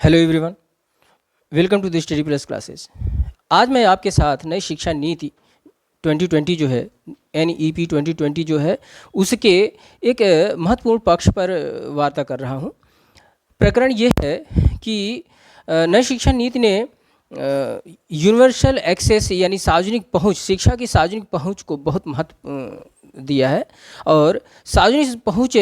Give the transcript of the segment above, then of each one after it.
Hello everyone, welcome to the study plus classes. आज मैं आपके साथ नई शिक्षा नीति 2020 जो है NEP 2020 जो है उसके एक महत्वपूर्ण पक्ष पर वार्ता कर रहा हूँ। प्रकरण ये है कि नई शिक्षा नीति ने यूनिवर्सल एक्सेस यानी सार्वजनिक पहुँच, शिक्षा की सार्वजनिक पहुँच को बहुत महत्व दिया है। और सार्वजनिक पहुँच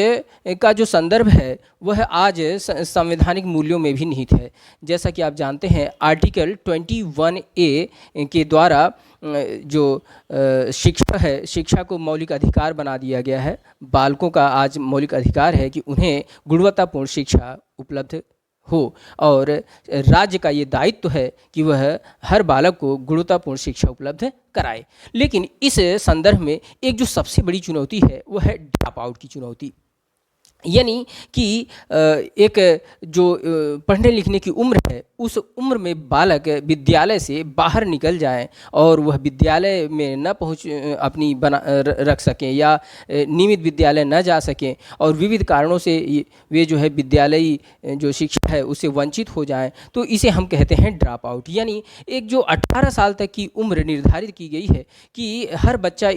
का जो संदर्भ है वह आज संवैधानिक मूल्यों में भी निहित है। जैसा कि आप जानते हैं, आर्टिकल 21A के द्वारा जो शिक्षा है, शिक्षा को मौलिक अधिकार बना दिया गया है। बालकों का आज मौलिक अधिकार है कि उन्हें गुणवत्तापूर्ण शिक्षा उपलब्ध हो, और राज्य का ये दायित्व है कि वह हर बालक को गुणवत्तापूर्ण शिक्षा उपलब्ध कराए। लेकिन इस संदर्भ में एक जो सबसे बड़ी चुनौती है वह है ड्रॉप आउट की चुनौती। यानी कि एक जो पढ़ने लिखने की उम्र है, उस उम्र में बालक विद्यालय से बाहर निकल जाएं और वह विद्यालय में न पहुंच अपनी रख सकें या नियमित विद्यालय न जा सकें, और विविध कारणों से वे जो है विद्यालयी जो शिक्षा है उससे वंचित हो जाएं, तो इसे हम कहते हैं ड्रॉप आउट। यानी एक जो 18 साल तक की उम्र निर्धारित की गई है कि हर बच्चा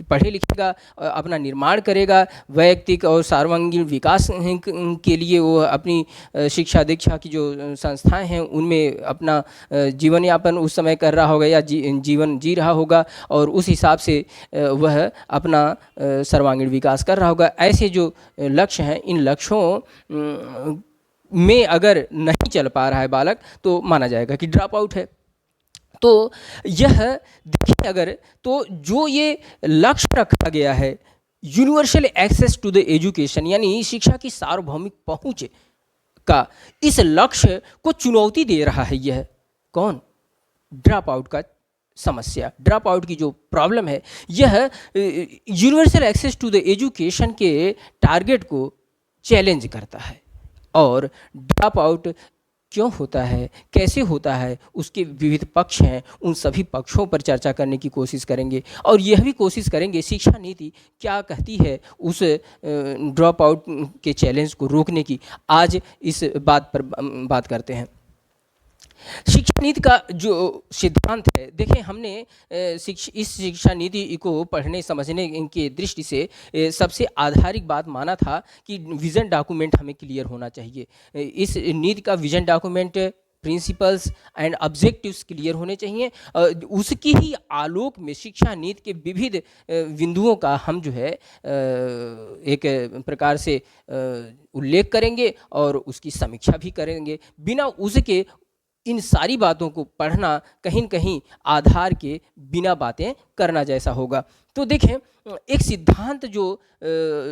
पढ़े लिखेगा, अपना निर्माण करेगा, वैयक्तिक और सर्वांगीण विकास के लिए वो अपनी शिक्षा दीक्षा की जो संस्थाएं हैं उनमें अपना जीवन यापन उस समय कर रहा होगा या जीवन जी रहा होगा, और उस हिसाब से वह अपना सर्वांगीण विकास कर रहा होगा। ऐसे जो लक्ष्य हैं, इन लक्ष्यों में अगर नहीं चल पा रहा है बालक, तो माना जाएगा कि ड्रॉप आउट है। तो यह देखिए, अगर तो जो ये लक्ष्य रखा गया है universal access to the education, यानी शिक्षा की सार्वभौमिक पहुंच का, इस लक्ष्य को चुनौती दे रहा है यह कौन? ड्रॉप आउट का समस्या, ड्रॉप आउट की जो प्रॉब्लम है, यह universal access to the education के टारगेट को चैलेंज करता है। और ड्रॉप आउट क्यों होता है, कैसे होता है, उसके विविध पक्ष हैं, उन सभी पक्षों पर चर्चा करने की कोशिश करेंगे, और यह भी कोशिश करेंगे शिक्षा नीति क्या कहती है उस ड्रॉप आउट के चैलेंज को रोकने की। आज इस बात पर बात करते हैं। शिक्षा नीति का जो सिद्धांत है, देखें, हमने इस शिक्षा नीति को पढ़ने समझने की दृष्टि से सबसे आधारिक बात माना था कि विज़न डॉक्यूमेंट हमें क्लियर होना चाहिए। इस नीति का vision document, principles and objectives clear होने चाहिए। उसकी ही आलोक में शिक्षा नीति के विविध बिंदुओं का हम जो है एक प्रकार से उल्लेख करेंगे और उसकी समीक्षा भी करेंगे। बिना उसके इन सारी बातों को पढ़ना कहीं न कहीं आधार के बिना बातें करना जैसा होगा। तो देखें, एक सिद्धांत जो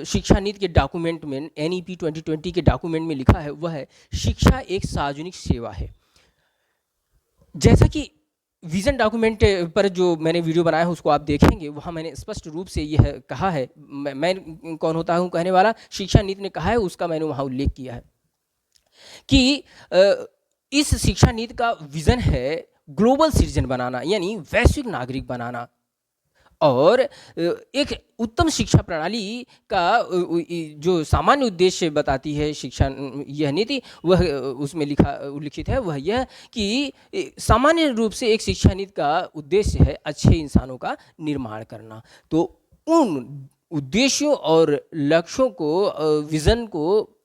शिक्षा नीति के डॉक्यूमेंट में, NEP 2020 के डॉक्यूमेंट में लिखा है, वह है शिक्षा एक सार्वजनिक सेवा है। जैसा कि विजन डॉक्यूमेंट पर जो मैंने वीडियो बनाया है उसको आप देखेंगे, वहाँ मैंने स्पष्ट रूप से यह कहा है, मैं कौन होता हूँ कहने वाला, शिक्षा नीति ने कहा है उसका मैंने वहाँ उल्लेख किया है कि इस शिक्षा नीति का विजन है ग्लोबल सिटीजन बनाना, यानी वैश्विक नागरिक बनाना, और एक उत्तम शिक्षा प्रणाली का जो सामान्य उद्देश्य बताती है शिक्षा यह नीति, वह उसमें उल्लिखित है, वह यह कि सामान्य रूप से एक शिक्षा नीति का उद्देश्य है अच्छे इंसानों का निर्माण करना। तो उन उद्देश्यों और लक्ष्यों को, विज़न को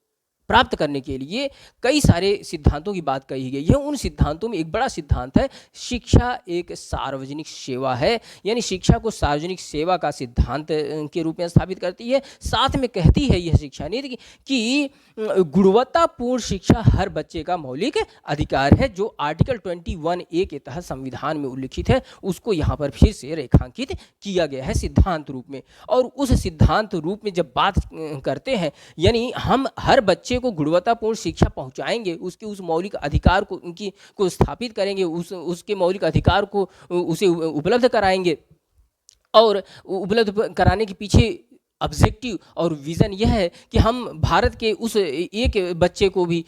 प्राप्त करने के लिए कई सारे सिद्धांतों की बात कही गई है। उन सिद्धांतों में एक बड़ा सिद्धांत है शिक्षा एक सार्वजनिक सेवा है, यानी शिक्षा को सार्वजनिक सेवा का सिद्धांत के रूप में स्थापित करती है। साथ में कहती है यह शिक्षा नीति कि गुणवत्तापूर्ण शिक्षा हर बच्चे का मौलिक अधिकार है, जो आर्टिकल 21A के तहत संविधान में उल्लिखित है। उसको यहाँ पर फिर से रेखांकित किया गया है सिद्धांत रूप में। और उस सिद्धांत रूप में जब बात करते हैं, यानी हम हर बच्चे को गुणवत्तापूर्ण शिक्षा पहुंचाएंगे, उसके उस मौलिक अधिकार को स्थापित करेंगे, उसके मौलिक अधिकार को उसे उपलब्ध कराएंगे, और उपलब्ध कराने के पीछे ऑब्जेक्टिव और विज़न यह है कि हम भारत के उस एक बच्चे को भी,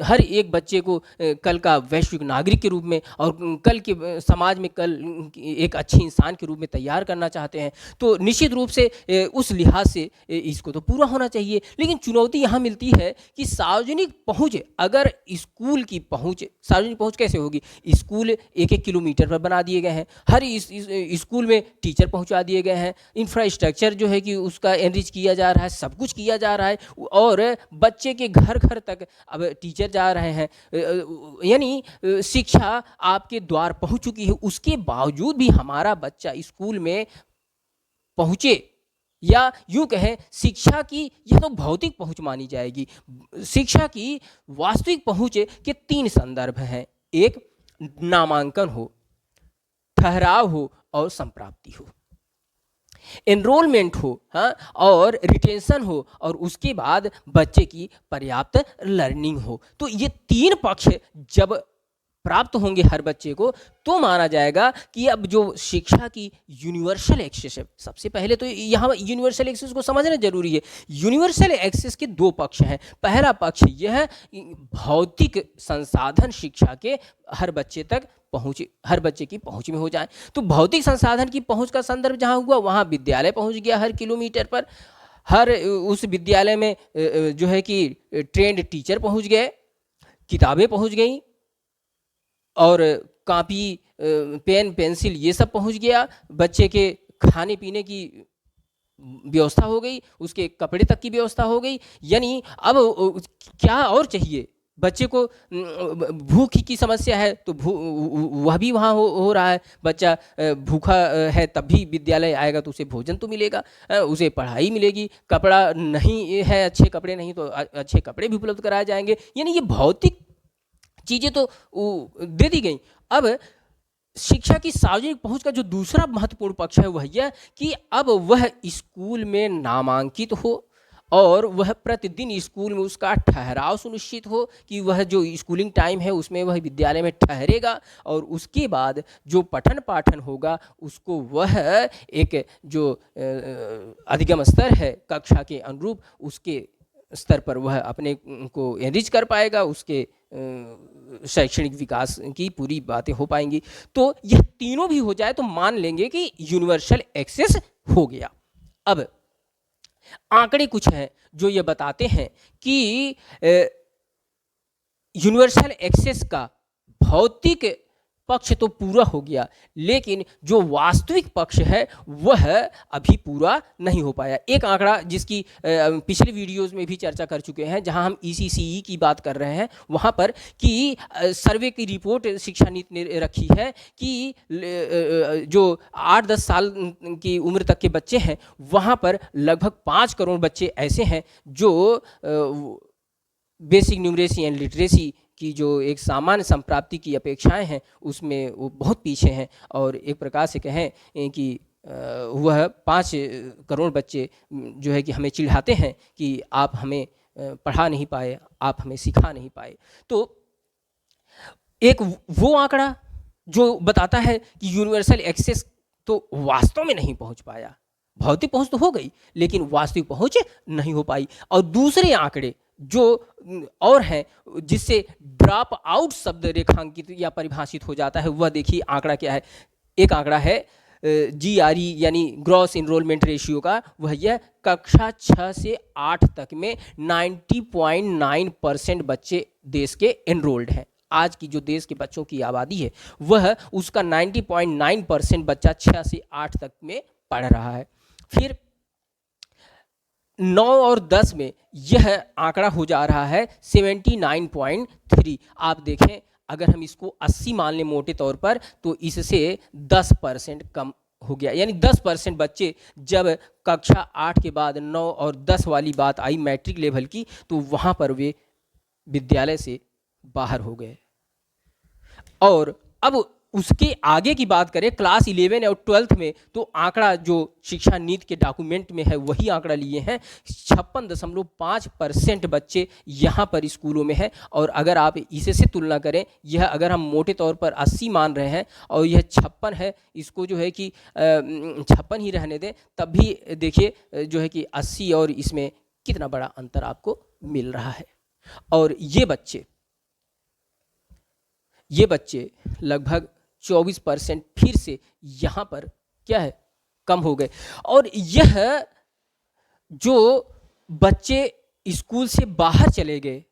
हर एक बच्चे को कल का वैश्विक नागरिक के रूप में और कल के समाज में कल एक अच्छे इंसान के रूप में तैयार करना चाहते हैं। तो निश्चित रूप से उस लिहाज से इसको तो पूरा होना चाहिए। लेकिन चुनौती यहाँ मिलती है कि सार्वजनिक पहुँच, अगर स्कूल की पहुँच, सार्वजनिक पहुँच कैसे होगी? स्कूल एक एक किलोमीटर पर बना दिए गए हैं, हर इस स्कूल में टीचर पहुँचा दिए गए हैं, इंफ्रास्ट्रक्चर जो है कि उसका एनरिच किया जा रहा है, सब कुछ किया जा रहा है और बच्चे के घर घर तक अब टीचर जा रहे हैं। यानी शिक्षा आपके द्वार पहुंच चुकी है, उसके बावजूद भी हमारा बच्चा स्कूल में पहुंचे, या यूं कहें शिक्षा की यह तो भौतिक पहुंच मानी जाएगी। शिक्षा की वास्तविक पहुंच के तीन संदर्भ हैं, एक नामांकन हो, ठहराव हो और संप्राप्ति हो। एनरोलमेंट हो, हाँ, और रिटेंशन हो, और उसके बाद बच्चे की पर्याप्त लर्निंग हो। तो ये तीन पक्ष जब प्राप्त होंगे हर बच्चे को, तो माना जाएगा कि अब जो शिक्षा की यूनिवर्सल एक्सेस है, सबसे पहले तो यहाँ यूनिवर्सल एक्सेस को समझना जरूरी है। यूनिवर्सल एक्सेस के दो पक्ष हैं। पहला पक्ष यह भौतिक संसाधन शिक्षा के हर बच्चे तक पहुँच, हर बच्चे की पहुँच में हो जाए। तो भौतिक संसाधन की पहुँच का संदर्भ जहाँ हुआ, वहाँ विद्यालय पहुँच गया हर किलोमीटर पर, हर उस विद्यालय में जो है कि ट्रेंड टीचर पहुँच गए, किताबें पहुँच गई, और कॉपी, पेन, पेंसिल ये सब पहुंच गया, बच्चे के खाने पीने की व्यवस्था हो गई, उसके कपड़े तक की व्यवस्था हो गई। यानी अब क्या और चाहिए? बच्चे को भूख की समस्या है तो वह भी वहाँ हो रहा है। बच्चा भूखा है तब भी विद्यालय आएगा तो उसे भोजन तो मिलेगा, उसे पढ़ाई मिलेगी, कपड़ा नहीं है, अच्छे कपड़े नहीं तो अच्छे कपड़े भी उपलब्ध कराए जाएंगे। यानी ये भौतिक चीज़ें तो दे दी गई। अब शिक्षा की सार्वजनिक पहुंच का जो दूसरा महत्वपूर्ण पक्ष है वह यह कि अब वह स्कूल में नामांकित हो और वह प्रतिदिन स्कूल में उसका ठहराव सुनिश्चित हो कि वह जो स्कूलिंग टाइम है उसमें वह विद्यालय में ठहरेगा, और उसके बाद जो पठन पाठन होगा उसको वह एक जो अधिगम स्तर है कक्षा के अनुरूप, उसके स्तर पर वह अपने को एनरिच कर पाएगा, उसके शैक्षणिक विकास की पूरी बातें हो पाएंगी। तो यह तीनों भी हो जाए तो मान लेंगे कि यूनिवर्सल एक्सेस हो गया। अब आंकड़े कुछ हैं जो ये बताते हैं कि यूनिवर्सल एक्सेस का भौतिक पक्ष तो पूरा हो गया, लेकिन जो वास्तविक पक्ष है वह अभी पूरा नहीं हो पाया। एक आंकड़ा जिसकी पिछले वीडियोस में भी चर्चा कर चुके हैं, जहां हम ECCE की बात कर रहे हैं, वहां पर कि सर्वे की रिपोर्ट शिक्षा नीति ने रखी है कि जो 8-10 साल की उम्र तक के बच्चे हैं वहां पर लगभग 5 करोड़ बच्चे ऐसे हैं जो बेसिक न्यूमरेसी एंड लिटरेसी की जो एक सामान्य संप्राप्ति की अपेक्षाएं हैं उसमें वो बहुत पीछे हैं। और एक प्रकार से कहें कि वह 5 करोड़ बच्चे जो है कि हमें चिढ़ाते हैं कि आप हमें पढ़ा नहीं पाए, आप हमें सिखा नहीं पाए। तो एक वो आंकड़ा जो बताता है कि यूनिवर्सल एक्सेस तो वास्तव में नहीं पहुंच पाया, भौतिक पहुंच तो हो गई लेकिन वास्तविक पहुंच नहीं हो पाई। और दूसरे आंकड़े जो और हैं जिससे ड्रॉप आउट शब्द रेखांकित या परिभाषित हो जाता है, वह देखिए आंकड़ा क्या है। एक आंकड़ा है GRE यानी ग्रॉस इनरोलमेंट रेशियो का, वह यह कक्षा 6 से 8 तक में 90.9% बच्चे देश के एनरोल्ड हैं। आज की जो देश के बच्चों की आबादी है वह उसका 90.9% बच्चा 6 से 8 तक में पढ़ रहा है। फिर 9 और 10 में यह आंकड़ा हो जा रहा है 79.3। आप देखें अगर हम इसको 80 मान लें मोटे तौर पर तो इससे 10% कम हो गया। यानी 10% बच्चे जब कक्षा 8 के बाद 9 और 10 वाली बात आई मैट्रिक लेवल की तो वहाँ पर वे विद्यालय से बाहर हो गए। और अब उसके आगे की बात करें क्लास 11 और 12th में, तो आंकड़ा जो शिक्षा नीति के डॉक्यूमेंट में है वही आंकड़ा लिए हैं। 56.5% बच्चे यहाँ पर स्कूलों में हैं। और अगर आप इसे से तुलना करें, यह अगर हम मोटे तौर पर 80 मान रहे हैं और यह 56 है, इसको जो है कि 56 ही रहने दें, तब भी देखिए जो है कि 80 और इसमें कितना बड़ा अंतर आपको मिल रहा है। और ये बच्चे लगभग 24% फिर से यहाँ पर क्या है, कम हो गए। और यह जो बच्चे स्कूल से बाहर चले गए,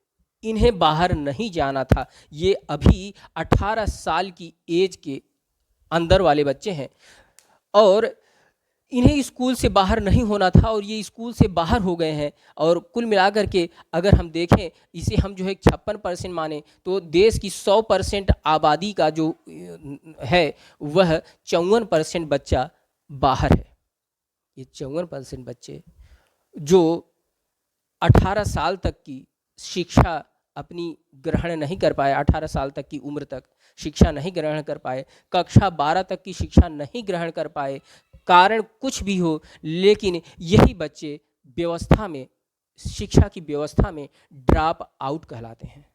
इन्हें बाहर नहीं जाना था, ये अभी 18 साल की एज के अंदर वाले बच्चे हैं और इन्हें स्कूल से बाहर नहीं होना था और ये स्कूल से बाहर हो गए हैं। और कुल मिलाकर के अगर हम देखें, इसे हम जो है 56% माने, तो देश की 100% आबादी का जो है वह 54% बच्चा बाहर है। ये 54% बच्चे जो 18 साल तक की शिक्षा अपनी ग्रहण नहीं कर पाए, 18 साल तक की उम्र तक शिक्षा नहीं ग्रहण कर पाए, कक्षा 12 तक की शिक्षा नहीं ग्रहण कर पाए, कारण कुछ भी हो, लेकिन यही बच्चे व्यवस्था में, शिक्षा की व्यवस्था में ड्रॉप आउट कहलाते हैं।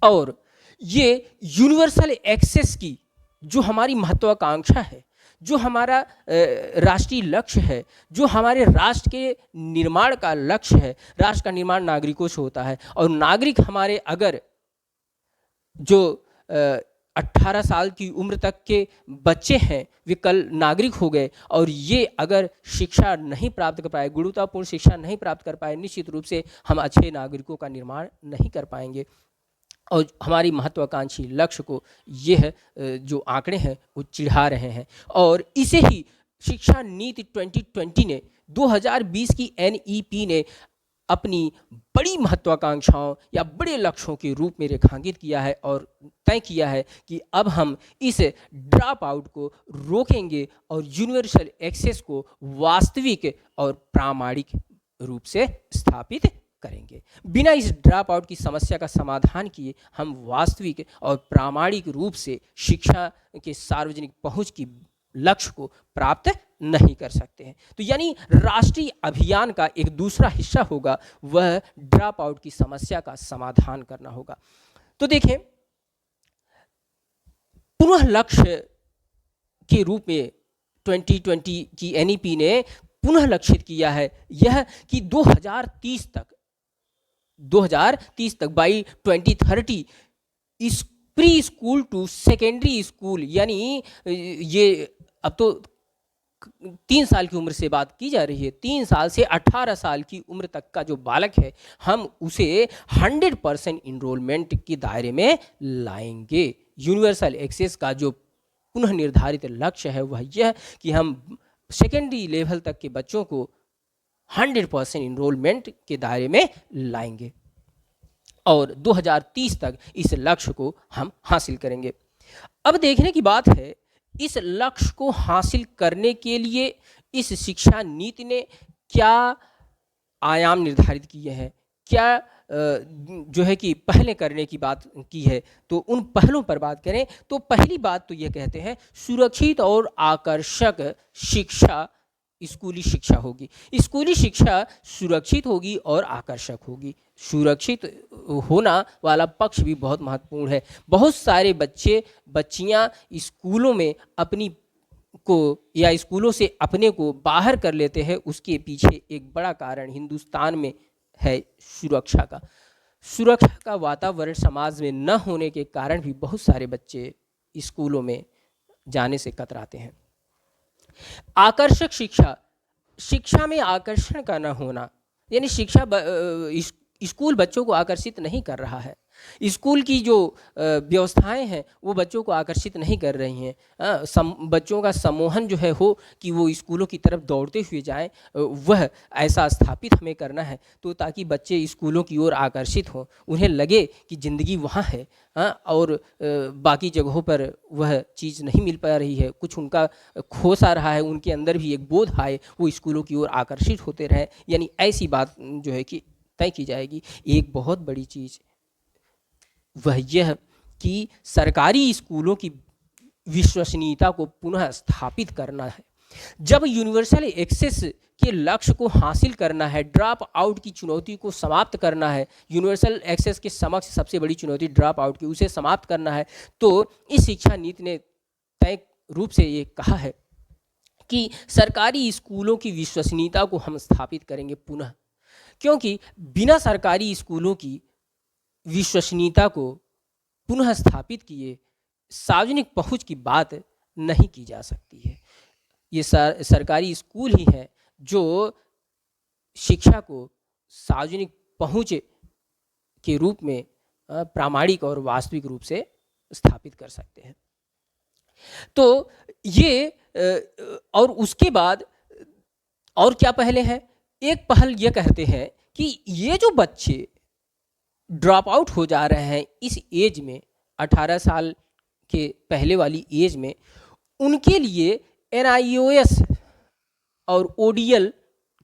और ये यूनिवर्सल एक्सेस की जो हमारी महत्वाकांक्षा है, जो हमारा राष्ट्रीय लक्ष्य है, जो हमारे राष्ट्र के निर्माण का लक्ष्य है, राष्ट्र का निर्माण नागरिकों से होता है। और नागरिक हमारे अगर जो 18 साल की उम्र तक के बच्चे हैं, वे कल नागरिक हो गए और ये अगर शिक्षा नहीं प्राप्त कर पाए, गुणवत्तापूर्ण शिक्षा नहीं प्राप्त कर पाए, निश्चित रूप से हम अच्छे नागरिकों का निर्माण नहीं कर पाएंगे। और हमारी महत्वाकांक्षी लक्ष्य को यह जो आंकड़े हैं वो चिढ़ा रहे हैं। और इसे ही शिक्षा नीति 2020 ने, 2020 की NEP ने अपनी बड़ी महत्वाकांक्षाओं या बड़े लक्ष्यों के रूप में रेखांकित किया है और तय किया है कि अब हम इस ड्रॉप आउट को रोकेंगे और यूनिवर्सल एक्सेस को वास्तविक और प्रामाणिक रूप से स्थापित करेंगे। बिना इस ड्रॉप आउट की समस्या का समाधान किए हम वास्तविक और प्रामाणिक रूप से शिक्षा के सार्वजनिक पहुंच की लक्ष्य को प्राप्त नहीं कर सकते हैं। तो यानी राष्ट्रीय अभियान का एक दूसरा हिस्सा होगा, वह ड्रॉप आउट की समस्या का समाधान करना होगा। तो देखें, पुनः लक्ष्य के रूप में 2020 की NEP ने पुनः लक्षित किया है यह कि 2030 तक बाई 2030 इस pre school to secondary school, यानी ये अब तो 3 साल की उम्र से बात की जा रही है, 3 साल से 18 साल की उम्र तक का जो बालक है, हम उसे 100% इनरोलमेंट के दायरे में लाएंगे। यूनिवर्सल एक्सेस का जो पुनः निर्धारित लक्ष्य है वह यह कि हम सेकेंडरी लेवल तक के बच्चों को 100% इनरोलमेंट के दायरे में लाएंगे और 2030 तक इस लक्ष्य को हम हासिल करेंगे। अब देखने की बात है, इस लक्ष्य को हासिल करने के लिए इस शिक्षा नीति ने क्या आयाम निर्धारित किए हैं, क्या जो है कि पहले करने की बात की है। तो उन पहलों पर बात करें तो पहली बात तो यह कहते हैं, सुरक्षित और आकर्षक शिक्षा स्कूली शिक्षा होगी। स्कूली शिक्षा सुरक्षित होगी और आकर्षक होगी। सुरक्षित होना वाला पक्ष भी बहुत महत्वपूर्ण है। बहुत सारे बच्चे बच्चियां स्कूलों में अपनी को या स्कूलों से अपने को बाहर कर लेते हैं। उसके पीछे एक बड़ा कारण हिंदुस्तान में है सुरक्षा का वातावरण समाज में न होने के कारण भी बहुत सारे बच्चे स्कूलों में जाने से कतराते हैं। आकर्षक शिक्षा में आकर्षण का न होना, यानी स्कूल बच्चों को आकर्षित नहीं कर रहा है। स्कूल की जो व्यवस्थाएं हैं वो बच्चों को आकर्षित नहीं कर रही हैं। बच्चों का सम्मोहन जो है हो कि वो स्कूलों की तरफ दौड़ते हुए जाएं, वह ऐसा स्थापित हमें करना है तो ताकि बच्चे स्कूलों की ओर आकर्षित हों, उन्हें लगे कि ज़िंदगी वहाँ है और बाकी जगहों पर वह चीज़ नहीं मिल पा रही है, कुछ उनका खो सा रहा है, उनके अंदर भी एक बोध आए, वो स्कूलों की ओर आकर्षित होते रहें। यानी ऐसी बात जो है कि तय की जाएगी। एक बहुत बड़ी चीज़ वह यह कि सरकारी स्कूलों की विश्वसनीयता को पुनः स्थापित करना है। जब यूनिवर्सल एक्सेस के लक्ष्य को हासिल करना है, ड्रॉप आउट की चुनौती को समाप्त करना है, यूनिवर्सल एक्सेस के समक्ष सबसे बड़ी चुनौती ड्रॉप आउट की, उसे समाप्त करना है, तो इस शिक्षा नीति ने तय रूप से ये कहा है कि सरकारी स्कूलों की विश्वसनीयता को हम स्थापित करेंगे पुनः, क्योंकि बिना सरकारी स्कूलों की विश्वसनीयता को पुनः स्थापित किए सार्वजनिक पहुंच की बात नहीं की जा सकती है। ये सरकारी स्कूल ही हैं जो शिक्षा को सार्वजनिक पहुंच के रूप में प्रामाणिक और वास्तविक रूप से स्थापित कर सकते हैं। तो ये और उसके बाद और क्या पहले हैं? एक पहल ये कहते हैं कि ये जो बच्चे ड्रॉप आउट हो जा रहे हैं इस एज में, 18 साल के पहले वाली एज में, उनके लिए NIOS और ODL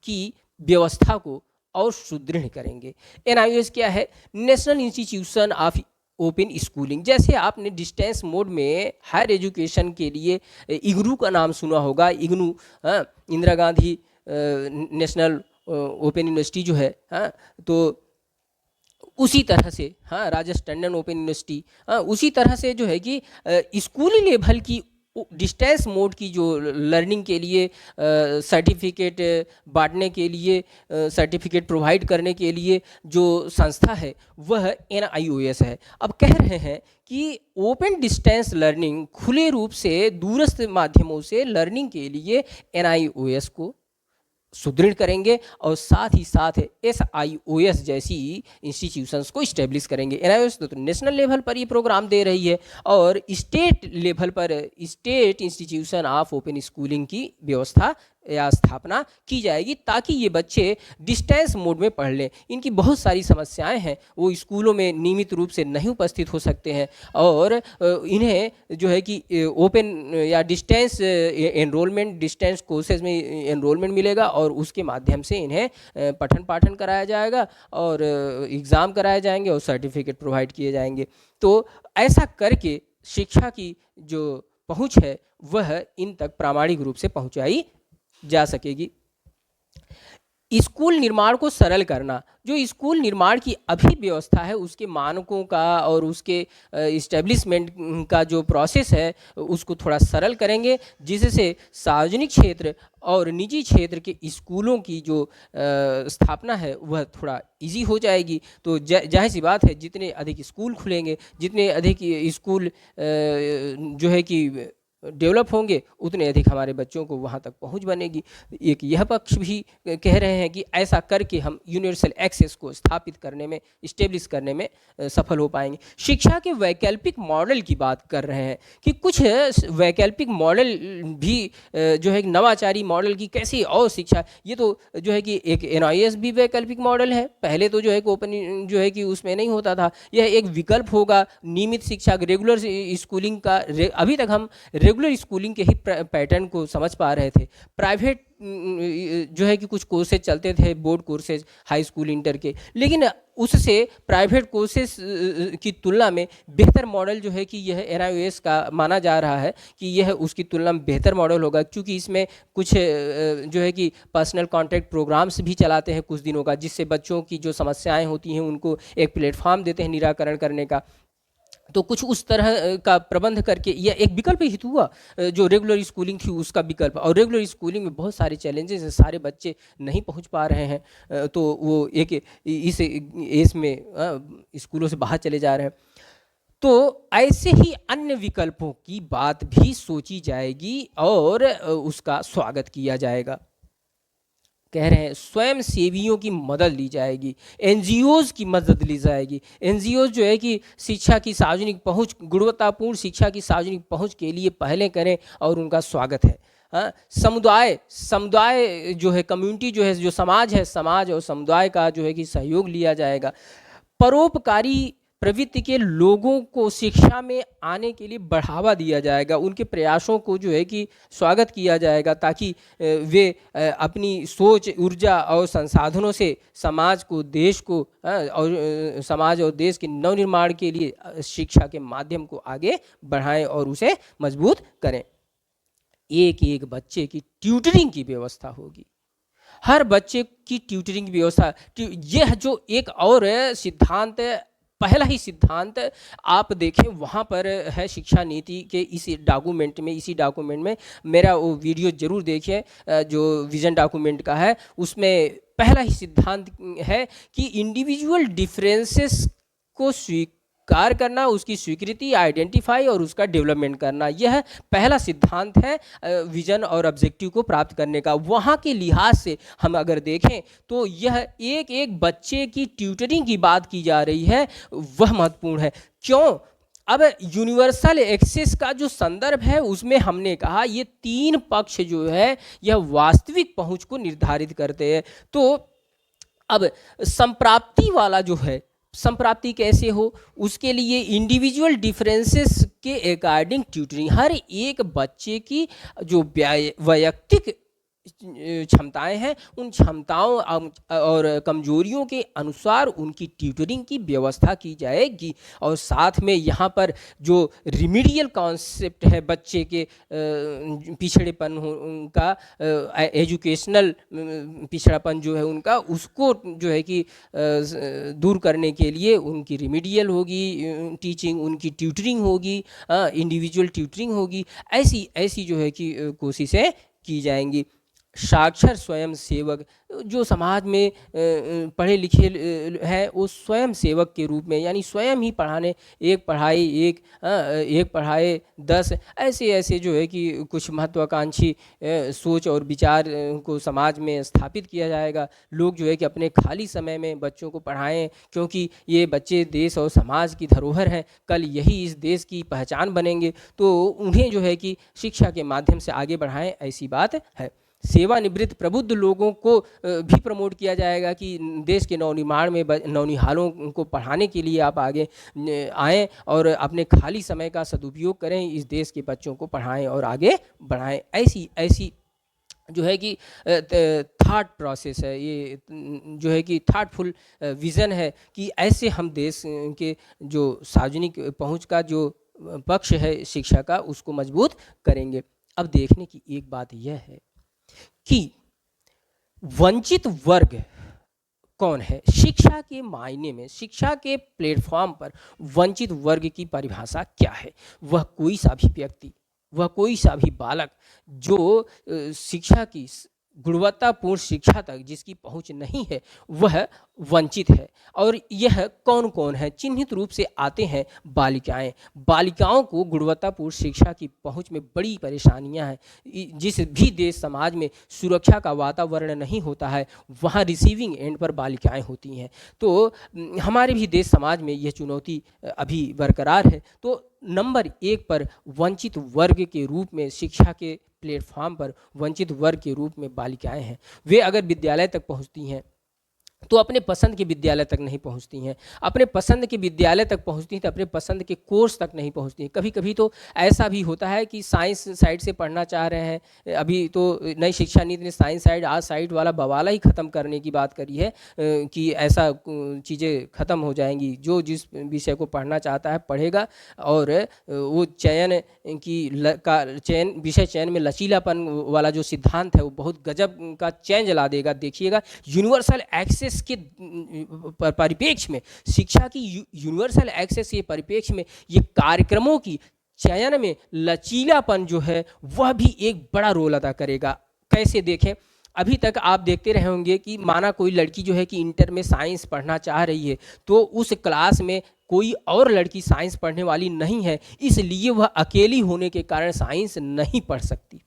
की व्यवस्था को और सुदृढ़ करेंगे। NIOS क्या है? National institution of open schooling. जैसे आपने डिस्टेंस मोड में हायर एजुकेशन के लिए इग्नू का नाम सुना होगा, IGNOU, Indira Gandhi national open university जो है, तो उसी तरह से राजस्थान टंडन ओपन यूनिवर्सिटी, उसी तरह से जो है कि स्कूली लेवल की डिस्टेंस मोड की जो लर्निंग के लिए सर्टिफिकेट बांटने के लिए, सर्टिफिकेट प्रोवाइड करने के लिए जो संस्था है वह NIOS है। अब कह रहे हैं कि ओपन डिस्टेंस लर्निंग, खुले रूप से दूरस्थ माध्यमों से लर्निंग के लिए NIOS को सुदृढ़ करेंगे और साथ ही साथ SIOS जैसी इंस्टीट्यूशंस को इस्टेब्लिश करेंगे। NIOS तो नेशनल लेवल पर ये प्रोग्राम दे रही है और स्टेट लेवल पर state institution of open schooling की व्यवस्था या स्थापना की जाएगी, ताकि ये बच्चे डिस्टेंस मोड में पढ़ लें। इनकी बहुत सारी समस्याएं हैं, वो स्कूलों में नियमित रूप से नहीं उपस्थित हो सकते हैं और इन्हें जो है कि ओपन या डिस्टेंस एनरोलमेंट, डिस्टेंस कोर्सेज में एनरोलमेंट मिलेगा और उसके माध्यम से इन्हें पठन पाठन कराया जाएगा और एग्ज़ाम कराए जाएंगे और सर्टिफिकेट प्रोवाइड किए जाएंगे। तो ऐसा करके शिक्षा की जो पहुँच है वह इन तक प्रामाणिक रूप से पहुँचाई जा सकेगी। स्कूल निर्माण को सरल करना, जो स्कूल निर्माण की अभी व्यवस्था है उसके मानकों का और उसके इस्टेब्लिशमेंट का जो प्रोसेस है उसको थोड़ा सरल करेंगे, जिससे सार्वजनिक क्षेत्र और निजी क्षेत्र के स्कूलों की जो स्थापना है वह थोड़ा इजी हो जाएगी। तो जाहिर सी बात है, जितने अधिक स्कूल खुलेंगे, जितने अधिक स्कूल जो है कि डेवलप होंगे, उतने अधिक हमारे बच्चों को वहाँ तक पहुँच बनेगी। एक यह पक्ष भी कह रहे हैं कि ऐसा करके हम यूनिवर्सल एक्सेस को स्थापित करने में, इस्टेब्लिश करने में सफल हो पाएंगे। शिक्षा के वैकल्पिक मॉडल की बात कर रहे हैं कि कुछ वैकल्पिक मॉडल भी जो है नवाचारी मॉडल की कैसी और शिक्षा, ये तो जो है कि एक NIOS भी वैकल्पिक मॉडल है, पहले तो जो है कि ओपन जो है कि उसमें नहीं होता था। यह एक विकल्प होगा नियमित शिक्षा, रेगुलर स्कूलिंग का। अभी तक हम रेगुलर स्कूलिंग के ही पैटर्न को समझ पा रहे थे। प्राइवेट जो है कि कुछ कोर्सेज चलते थे, board courses high school inter के, लेकिन उससे प्राइवेट कोर्सेज की तुलना में बेहतर मॉडल जो है कि यह NIOS का माना जा रहा है कि यह उसकी तुलना में बेहतर मॉडल होगा, क्योंकि इसमें कुछ जो है कि पर्सनल कॉन्टैक्ट प्रोग्राम्स भी चलाते हैं कुछ दिनों का, जिससे बच्चों की जो समस्याएं होती हैं उनको एक प्लेटफॉर्म देते हैं निराकरण करने का। तो कुछ उस तरह का प्रबंध करके यह एक विकल्प हित हुआ, जो रेगुलर स्कूलिंग थी उसका विकल्प। और रेगुलर स्कूलिंग में बहुत सारे चैलेंजेस हैं, सारे बच्चे नहीं पहुंच पा रहे हैं, तो वो एक इस एज में स्कूलों से बाहर चले जा रहे हैं। तो ऐसे ही अन्य विकल्पों की बात भी सोची जाएगी और उसका स्वागत किया जाएगा। कह रहे हैं स्वयं सेवियों की मदद ली जाएगी, NGOs की मदद ली जाएगी। NGOs जो है कि शिक्षा की सार्वजनिक पहुंच, गुणवत्तापूर्ण शिक्षा की सार्वजनिक पहुंच के लिए पहले करें और उनका स्वागत है। समुदाय जो है, कम्युनिटी जो है, जो समाज है, समाज और समुदाय का जो है कि सहयोग लिया जाएगा। परोपकारी प्रवृत्ति के लोगों को शिक्षा में आने के लिए बढ़ावा दिया जाएगा, उनके प्रयासों को जो है कि स्वागत किया जाएगा, ताकि वे अपनी सोच, ऊर्जा और संसाधनों से समाज को, देश को और समाज और देश के नवनिर्माण के लिए शिक्षा के माध्यम को आगे बढ़ाएं और उसे मजबूत करें। एक एक बच्चे की ट्यूटरिंग की व्यवस्था होगी, हर बच्चे की ट्यूटरिंग की व्यवस्था। यह जो एक और सिद्धांत, पहला ही सिद्धांत आप देखें वहाँ पर है शिक्षा नीति के इसी डॉक्यूमेंट में मेरा वो वीडियो जरूर देखिए जो विजन डॉक्यूमेंट का है। उसमें पहला ही सिद्धांत है कि इंडिविजुअल डिफरेंसेस को स्वीकार करना, उसकी स्वीकृति, आइडेंटिफाई और उसका डेवलपमेंट करना, यह पहला सिद्धांत है विजन और ऑब्जेक्टिव को प्राप्त करने का। वहाँ के लिहाज से हम अगर देखें तो यह एक एक बच्चे की ट्यूटरिंग की बात की जा रही है, वह महत्वपूर्ण है। क्यों? अब यूनिवर्सल एक्सेस का जो संदर्भ है उसमें हमने कहा ये तीन पक्ष जो है यह वास्तविक पहुंच को निर्धारित करते हैं। तो अब संप्राप्ति वाला जो है, संप्राप्ति कैसे हो, उसके लिए इंडिविजुअल डिफरेंसेस के अकॉर्डिंग ट्यूटरिंग, हर एक बच्चे की जो वैयक्तिक क्षमताएं हैं उन क्षमताओं और कमजोरियों के अनुसार उनकी ट्यूटरिंग की व्यवस्था की जाएगी। और साथ में यहाँ पर जो रिमीडियल कॉन्सेप्ट है बच्चे के पिछड़ेपन उनका, एजुकेशनल पिछड़ापन जो है उनका, उसको जो है कि दूर करने के लिए उनकी रिमीडियल होगी टीचिंग, उनकी ट्यूटरिंग होगी, इंडिविजुअल ट्यूटरिंग होगी, ऐसी जो है कि कोशिशें की जाएंगी। साक्षर स्वयं सेवक, जो समाज में पढ़े लिखे हैं वो स्वयं सेवक के रूप में, यानी स्वयं ही पढ़ाने, एक पढ़ाई एक पढ़ाए 10, ऐसे जो है कि कुछ महत्वाकांक्षी सोच और विचार को समाज में स्थापित किया जाएगा। लोग जो है कि अपने खाली समय में बच्चों को पढ़ाएं, क्योंकि ये बच्चे देश और समाज की धरोहर हैं, कल यही इस देश की पहचान बनेंगे, तो उन्हें जो है कि शिक्षा के माध्यम से आगे बढ़ाएं, ऐसी बात है। सेवानिवृत्त प्रबुद्ध लोगों को भी प्रमोट किया जाएगा कि देश के नवनिर्माण में नौनिहालों को पढ़ाने के लिए आप आगे आएँ और अपने खाली समय का सदुपयोग करें, इस देश के बच्चों को पढ़ाएं और आगे बढ़ाएं। ऐसी जो है कि थॉट प्रोसेस है, ये जो है कि थॉटफुल विज़न है कि ऐसे हम देश के जो सार्वजनिक पहुंच का जो पक्ष है शिक्षा का, उसको मजबूत करेंगे। अब देखने की एक बात यह है कि वंचित वर्ग कौन है। शिक्षा के मायने में, शिक्षा के प्लेटफॉर्म पर वंचित वर्ग की परिभाषा क्या है? वह कोई सा भी व्यक्ति, वह कोई सा भी बालक जो शिक्षा की, गुणवत्तापूर्ण शिक्षा तक जिसकी पहुंच नहीं है, वह वंचित है। और यह कौन कौन है? चिन्हित रूप से आते हैं बालिकाएं। बालिकाओं को गुणवत्तापूर्ण शिक्षा की पहुंच में बड़ी परेशानियां हैं। जिस भी देश समाज में सुरक्षा का वातावरण नहीं होता है, वहाँ रिसीविंग एंड पर बालिकाएं होती हैं। तो हमारे भी देश समाज में यह चुनौती अभी बरकरार है। तो नंबर 1 पर वंचित वर्ग के रूप में, शिक्षा के प्लेटफॉर्म पर वंचित वर्ग के रूप में बालिकाएं हैं। वे अगर विद्यालय तक पहुंचती हैं तो अपने पसंद के विद्यालय तक नहीं पहुंचती हैं, अपने पसंद के विद्यालय तक पहुंचती हैं तो अपने पसंद के कोर्स तक नहीं पहुंचती हैं। कभी कभी तो ऐसा भी होता है कि साइंस साइड से पढ़ना चाह रहे हैं, अभी तो नई शिक्षा नीति ने साइंस साइड, आर्ट साइड वाला बवाला ही ख़त्म करने की बात करी है कि ऐसा चीज़ें ख़त्म हो जाएंगी, जो जिस विषय को पढ़ना चाहता है पढ़ेगा और वो चयन विषय चयन में लचीलापन वाला जो सिद्धांत है वो बहुत गजब का चेंज ला देगा। देखिएगा, यूनिवर्सल एक्सेस के परिप्रेक्ष्य में, शिक्षा की यूनिवर्सल एक्सेस के परिप्रेक्ष्य में, ये कार्यक्रमों की चयन में लचीलापन जो है वह भी एक बड़ा रोल अदा करेगा। कैसे देखें, अभी तक आप देखते रहे होंगे कि माना कोई लड़की जो है कि इंटर में साइंस पढ़ना चाह रही है, तो उस क्लास में कोई और लड़की साइंस पढ़ने वाली नहीं है, इसलिए वह अकेली होने के कारण साइंस नहीं पढ़ सकती।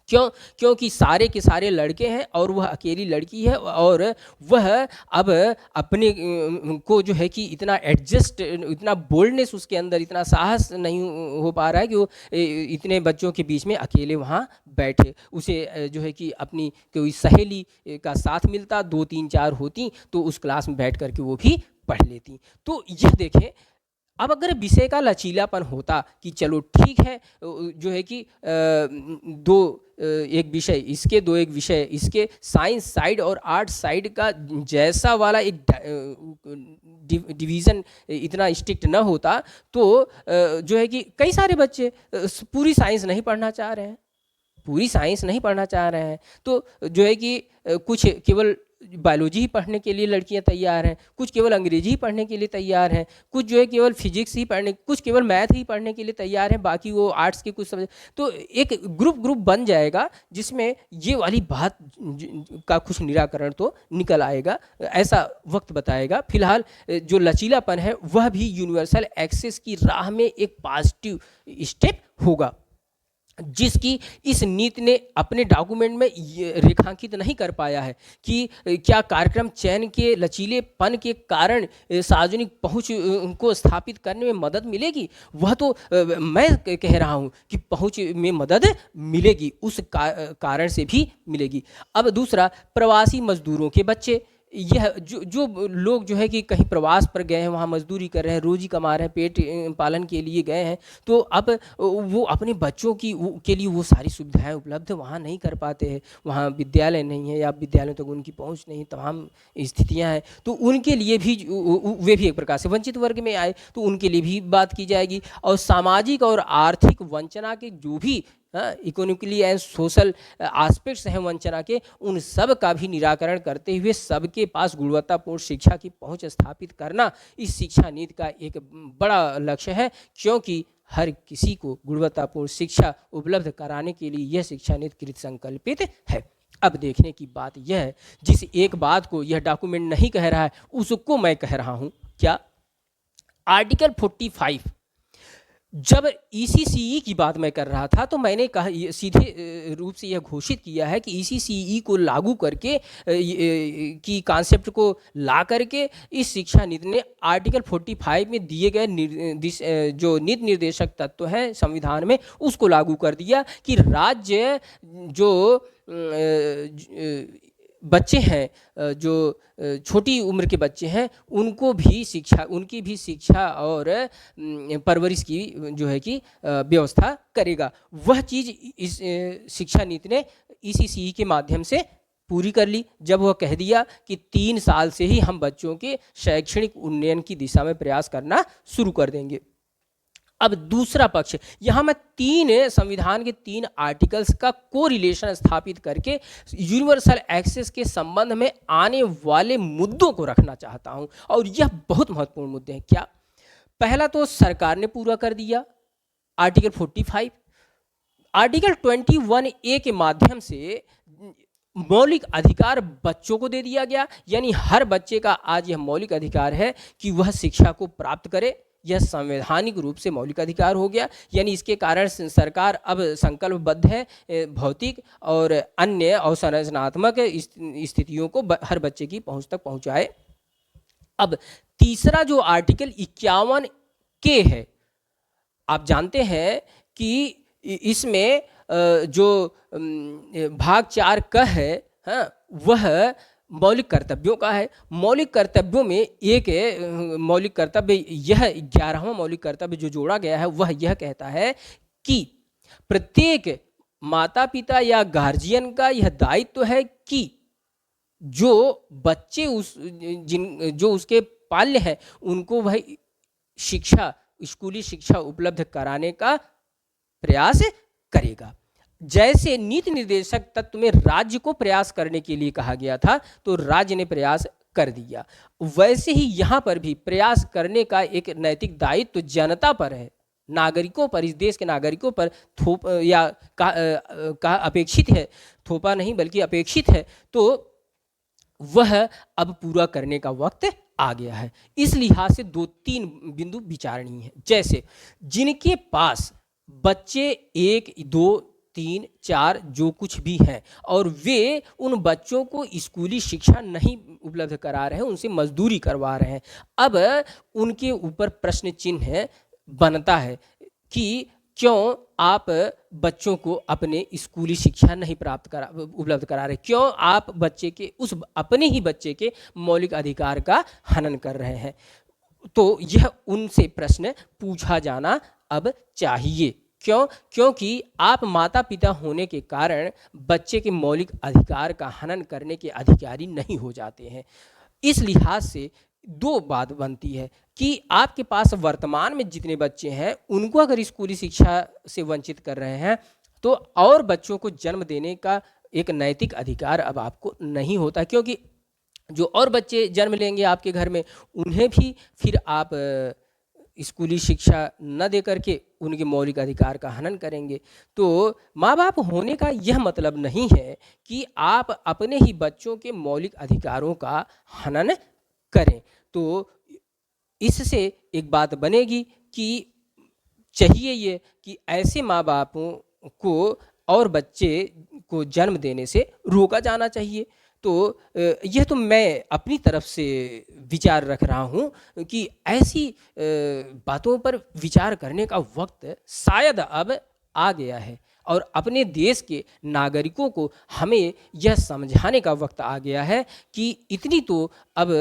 क्योंकि सारे के सारे लड़के हैं और वह अकेली लड़की है, और वह अब अपने को जो है कि इतना एडजस्ट, इतना बोल्डनेस उसके अंदर, इतना साहस नहीं हो पा रहा है कि वो इतने बच्चों के बीच में अकेले वहाँ बैठे। उसे जो है कि अपनी कोई सहेली का साथ मिलता, 2 3 4 होती तो उस क्लास में बैठ करके वो भी पढ़ लेती। तो यह देखें, अब अगर विषय का लचीलापन होता कि चलो ठीक है, जो है कि दो एक विषय इसके, दो एक विषय इसके, साइंस साइड और आर्ट साइड का जैसा वाला एक डिवीज़न इतना स्ट्रिक्ट न होता, तो जो है कि कई सारे बच्चे पूरी साइंस नहीं पढ़ना चाह रहे हैं, पूरी साइंस नहीं पढ़ना चाह रहे हैं। तो जो है कि कुछ केवल बायोलॉजी ही पढ़ने के लिए लड़कियां तैयार हैं, कुछ केवल अंग्रेजी ही पढ़ने के लिए तैयार हैं, कुछ जो है केवल फिजिक्स ही पढ़ने, कुछ केवल मैथ ही पढ़ने के लिए तैयार हैं, बाकी वो आर्ट्स के कुछ समझ। तो एक ग्रुप बन जाएगा जिसमें ये वाली बात का कुछ निराकरण तो निकल आएगा, ऐसा वक्त बताएगा। फिलहाल जो लचीलापन है वह भी यूनिवर्सल एक्सेस की राह में एक पॉजिटिव स्टेप होगा, जिसकी इस नीति ने अपने डॉक्यूमेंट में रेखांकित नहीं कर पाया है कि क्या कार्यक्रम चयन के लचीलेपन के कारण सार्वजनिक पहुंच को स्थापित करने में मदद मिलेगी। वह तो मैं कह रहा हूं कि पहुंच में मदद मिलेगी, उस कारण से भी मिलेगी। अब दूसरा, प्रवासी मजदूरों के बच्चे, यह जो लोग जो है कि कहीं प्रवास पर गए हैं, वहाँ मजदूरी कर रहे हैं, रोजी कमा रहे हैं, पेट पालन के लिए गए हैं, तो अब वो अपने बच्चों के लिए वो सारी सुविधाएं उपलब्ध वहाँ नहीं कर पाते हैं, वहाँ विद्यालय नहीं है या विद्यालयों तक उनकी पहुँच नहीं, तमाम स्थितियाँ हैं। तो उनके लिए भी वे भी एक प्रकार से वंचित वर्ग में आए, तो उनके लिए भी बात की जाएगी। और सामाजिक और आर्थिक वंचना के जो भी इकोनॉमिकली एंड सोशल एस्पेक्ट्स हैं वंचना के, उन सब का भी निराकरण करते हुए सबके पास गुणवत्तापूर्ण शिक्षा की पहुंच स्थापित करना इस शिक्षा नीति का एक बड़ा लक्ष्य है, क्योंकि हर किसी को गुणवत्तापूर्ण शिक्षा उपलब्ध कराने के लिए यह शिक्षा नीति कृत संकल्पित है। अब देखने की बात यह है, जिस एक बात को यह डॉक्यूमेंट नहीं कह रहा है उसको मैं कह रहा हूं। क्या? आर्टिकल 45, जब ECCE की बात मैं कर रहा था तो मैंने कहा, सीधे रूप से यह घोषित किया है कि ECCE को लागू करके की कॉन्सेप्ट को ला करके इस शिक्षा नीति ने आर्टिकल 45 में दिए गए जो नीति निर्देशक तत्व हैं संविधान में, उसको लागू कर दिया कि राज्य जो बच्चे हैं, जो छोटी उम्र के बच्चे हैं, उनको भी शिक्षा, उनकी भी शिक्षा और परवरिश की जो है कि व्यवस्था करेगा। वह चीज़ इस शिक्षा नीति ने ECCE के माध्यम से पूरी कर ली, जब वह कह दिया कि 3 साल से ही हम बच्चों के शैक्षणिक उन्नयन की दिशा में प्रयास करना शुरू कर देंगे। अब दूसरा पक्ष, यहाँ मैं संविधान के 3 आर्टिकल्स का कोरिलेशन स्थापित करके यूनिवर्सल एक्सेस के संबंध में आने वाले मुद्दों को रखना चाहता हूँ, और यह बहुत महत्वपूर्ण मुद्दे हैं। क्या? पहला तो सरकार ने पूरा कर दिया आर्टिकल 45। आर्टिकल 21A के माध्यम से मौलिक अधिकार बच्चों को दे दिया गया, यानी हर बच्चे का आज यह मौलिक अधिकार है कि वह शिक्षा को प्राप्त करे। यह संवैधानिक रूप से मौलिक अधिकार हो गया, यानी इसके कारण सरकार अब संकल्पबद्ध है भौतिक और अन्य अवसंरचनात्मक स्थितियों को हर बच्चे की पहुंच तक पहुंचाए। अब तीसरा जो आर्टिकल 51K है, आप जानते हैं कि इसमें जो भाग 4 क है, हाँ, वह मौलिक कर्तव्यों का है। मौलिक कर्तव्यों में एक मौलिक कर्तव्य, यह 11वां मौलिक कर्तव्य जो जोड़ा गया है, वह यह कहता है कि प्रत्येक माता पिता या गार्जियन का यह दायित्व है कि जो बच्चे जो उसके पाल्य हैं उनको वह शिक्षा, स्कूली शिक्षा उपलब्ध कराने का प्रयास करेगा। जैसे नीति निर्देशक तत्व में राज्य को प्रयास करने के लिए कहा गया था, तो राज्य ने प्रयास कर दिया, वैसे ही यहाँ पर भी प्रयास करने का एक नैतिक दायित्व जनता पर है, नागरिकों पर, इस देश के नागरिकों पर का अपेक्षित है, थोपा नहीं बल्कि अपेक्षित है। तो वह अब पूरा करने का वक्त आ गया है। इस लिहाज से 2-3 बिंदु विचारणीय हैं। जैसे जिनके पास बच्चे 1, 2, 3, 4 जो कुछ भी हैं और वे उन बच्चों को स्कूली शिक्षा नहीं उपलब्ध करा रहे हैं, उनसे मजदूरी करवा रहे हैं, अब उनके ऊपर प्रश्न चिन्ह बनता है कि क्यों आप बच्चों को अपने स्कूली शिक्षा नहीं उपलब्ध करा रहे, क्यों आप बच्चे के अपने ही बच्चे के मौलिक अधिकार का हनन कर रहे हैं। तो यह उनसे प्रश्न पूछा जाना अब चाहिए। क्यों? क्योंकि आप माता पिता होने के कारण बच्चे के मौलिक अधिकार का हनन करने के अधिकारी नहीं हो जाते हैं। इस लिहाज से दो बात बनती है कि आपके पास वर्तमान में जितने बच्चे हैं उनको अगर स्कूली शिक्षा से वंचित कर रहे हैं तो और बच्चों को जन्म देने का एक नैतिक अधिकार अब आपको नहीं होता, क्योंकि जो और बच्चे जन्म लेंगे आपके घर में उन्हें भी फिर आप स्कूली शिक्षा न दे करके उनके मौलिक अधिकार का हनन करेंगे। तो माँ बाप होने का यह मतलब नहीं है कि आप अपने ही बच्चों के मौलिक अधिकारों का हनन करें। तो इससे एक बात बनेगी कि चाहिए ये कि ऐसे माँ बापों को और बच्चे को जन्म देने से रोका जाना चाहिए। तो यह तो मैं अपनी तरफ से विचार रख रहा हूँ कि ऐसी बातों पर विचार करने का वक्त शायद अब आ गया है और अपने देश के नागरिकों को हमें यह समझाने का वक्त आ गया है कि इतनी तो अब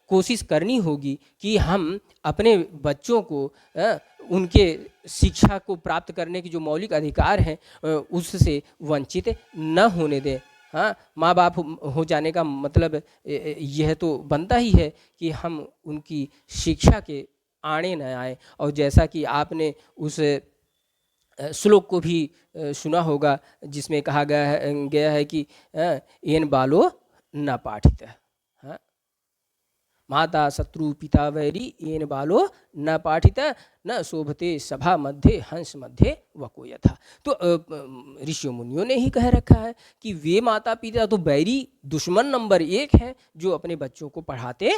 कोशिश करनी होगी कि हम अपने बच्चों को उनके शिक्षा को प्राप्त करने की जो मौलिक अधिकार हैं उससे वंचित न होने दें। हाँ, माँ बाप हो जाने का मतलब यह तो बनता ही है कि हम उनकी शिक्षा के आड़े न आए। और जैसा कि आपने उस श्लोक को भी सुना होगा जिसमें कहा गया है कि येन बालो न पाठित, हाँ, माता शत्रु पिता वैरी येन बालो न पाठित न शोभते सभा मध्य हंस मध्य वको यथा। तो ऋषियों मुनियों ने ही कह रखा है कि वे माता पिता तो बैरी दुश्मन नंबर 1 है जो अपने बच्चों को पढ़ाते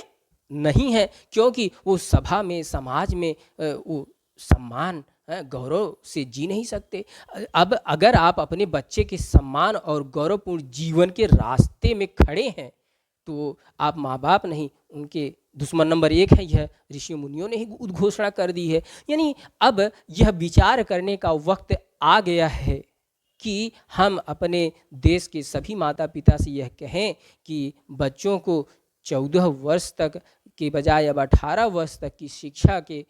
नहीं हैं, क्योंकि वो सभा में समाज में वो सम्मान गौरव से जी नहीं सकते। अब अगर आप अपने बच्चे के सम्मान और गौरवपूर्ण जीवन के रास्ते में खड़े हैं तो आप माँ बाप नहीं उनके दुश्मन नंबर 1 है। यह ऋषि मुनियों ने ही उद्घोषणा कर दी है। यानी अब यह विचार करने का वक्त आ गया है कि हम अपने देश के सभी माता पिता से यह कहें कि बच्चों को 14 वर्ष तक के बजाय अब 18 वर्ष तक की शिक्षा के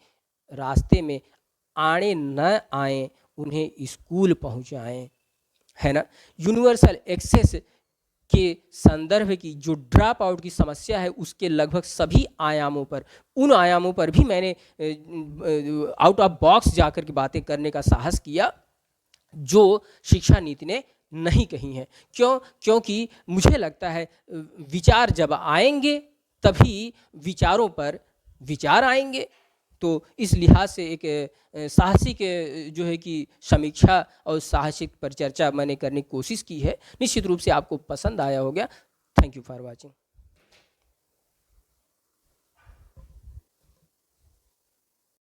रास्ते में आने न आए, उन्हें स्कूल पहुंचाएं, है ना। यूनिवर्सल एक्सेस के संदर्भ की जो ड्रॉप आउट की समस्या है उसके लगभग सभी आयामों पर, उन आयामों पर भी मैंने आउट ऑफ बॉक्स जाकर के बातें करने का साहस किया जो शिक्षा नीति ने नहीं कही हैं। क्यों? क्योंकि मुझे लगता है विचार जब आएंगे तभी विचारों पर विचार आएंगे। तो इस लिहाज से एक साहसिक जो है कि समीक्षा और साहसिक पर चर्चा मैंने करने की कोशिश की है। निश्चित रूप से आपको पसंद आया होगा। Thank you for watching.